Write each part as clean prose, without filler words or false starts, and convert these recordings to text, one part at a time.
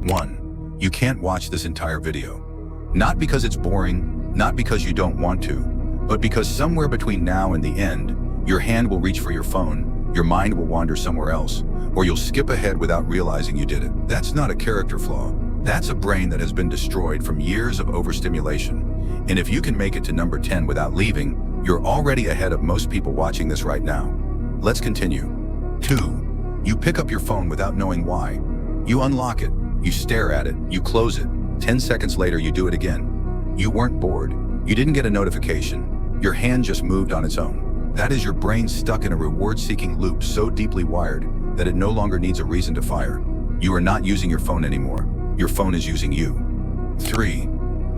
1. You can't watch this entire video. Not because it's boring, not because you don't want to, but because somewhere between now and the end, your hand will reach for your phone, your mind will wander somewhere else, or you'll skip ahead without realizing you did it. That's not a character flaw. That's a brain that has been destroyed from years of overstimulation. And if you can make it to number 10 without leaving, you're already ahead of most people watching this right now. Let's continue. 2. You pick up your phone without knowing why. You unlock it, you stare at it, you close it. 10 seconds later, you do it again. You weren't bored. You didn't get a notification. Your hand just moved on its own. That is your brain stuck in a reward-seeking loop so deeply wired that it no longer needs a reason to fire. You are not using your phone anymore. Your phone is using you. 3.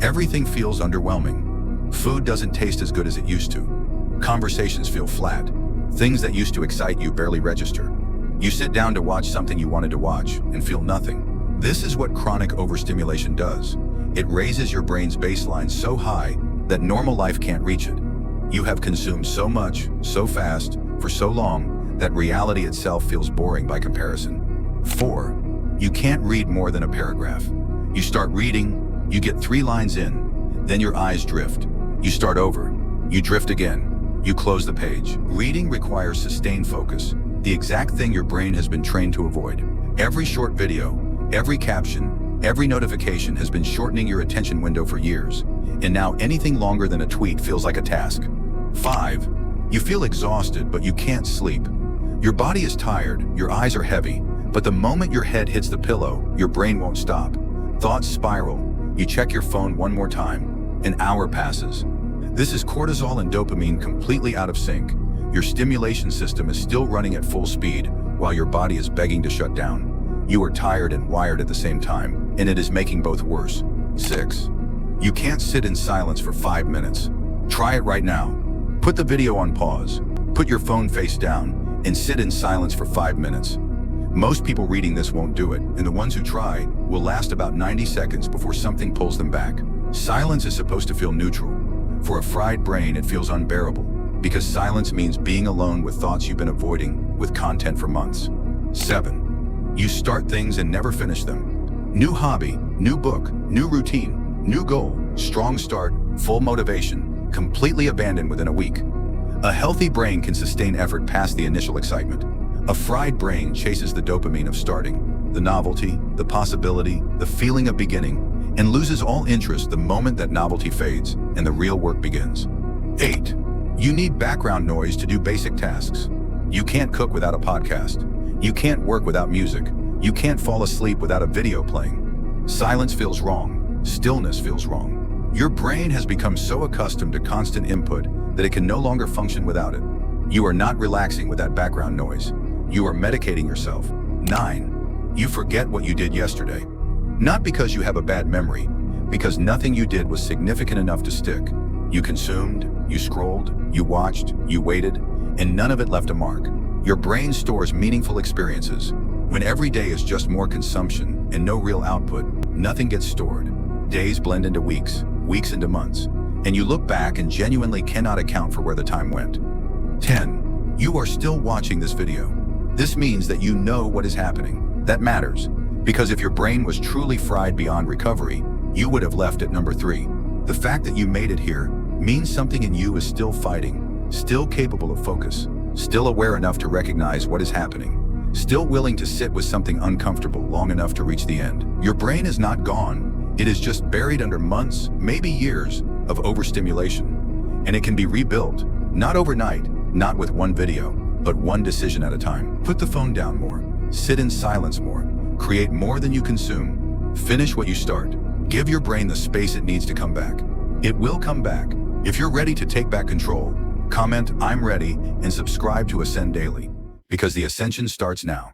Everything feels underwhelming. Food doesn't taste as good as it used to. Conversations feel flat. Things that used to excite you barely register. You sit down to watch something you wanted to watch and feel nothing. This is what chronic overstimulation does. It raises your brain's baseline so high that normal life can't reach it. You have consumed so much, so fast, for so long, that reality itself feels boring by comparison. 4. You can't read more than a paragraph. You start reading, you get 3 lines in, then your eyes drift. You start over, you drift again, you close the page. Reading requires sustained focus, the exact thing your brain has been trained to avoid. Every short video, every caption, every notification has been shortening your attention window for years, and now anything longer than a tweet feels like a task. 5. You feel exhausted, but you can't sleep. Your body is tired, your eyes are heavy, but the moment your head hits the pillow, your brain won't stop. Thoughts spiral. You check your phone one more time. An hour passes. This is cortisol and dopamine completely out of sync. Your stimulation system is still running at full speed while your body is begging to shut down. You are tired and wired at the same time, and it is making both worse. 6. You can't sit in silence for 5 minutes. Try it right now. Put the video on pause, put your phone face down, and sit in silence for 5 minutes. Most people reading this won't do it, and the ones who try will last about 90 seconds before something pulls them back. Silence is supposed to feel neutral. For a fried brain, it feels unbearable, because silence means being alone with thoughts you've been avoiding, with content for months. 7. You start things and never finish them. New hobby, new book, new routine, new goal, strong start, full motivation, completely abandoned within a week. A healthy brain can sustain effort past the initial excitement. A fried brain chases the dopamine of starting, the novelty, the possibility, the feeling of beginning, and loses all interest the moment that novelty fades and the real work begins. 8. You need background noise to do basic tasks. You can't cook without a podcast. You can't work without music. You can't fall asleep without a video playing. Silence feels wrong. Stillness feels wrong. Your brain has become so accustomed to constant input that it can no longer function without it. You are not relaxing with that background noise. You are medicating yourself. 9. You forget what you did yesterday. Not because you have a bad memory, because nothing you did was significant enough to stick. You consumed, you scrolled, you watched, you waited, and none of it left a mark. Your brain stores meaningful experiences. When every day is just more consumption and no real output, nothing gets stored. Days blend into weeks, weeks into months, and you look back and genuinely cannot account for where the time went. 10. You are still watching this video. This means that you know what is happening. That matters, because if your brain was truly fried beyond recovery, you would have left at number 3. The fact that you made it here means something in you is still fighting, still capable of focus, still aware enough to recognize what is happening, still willing to sit with something uncomfortable long enough to reach the end. Your brain is not gone. It is just buried under months, maybe years, of overstimulation. And it can be rebuilt, not overnight, not with one video, but one decision at a time. Put the phone down more, sit in silence more, create more than you consume, finish what you start. Give your brain the space it needs to come back. It will come back. If you're ready to take back control, comment "I'm ready" and subscribe to Ascend Daily, because the ascension starts now.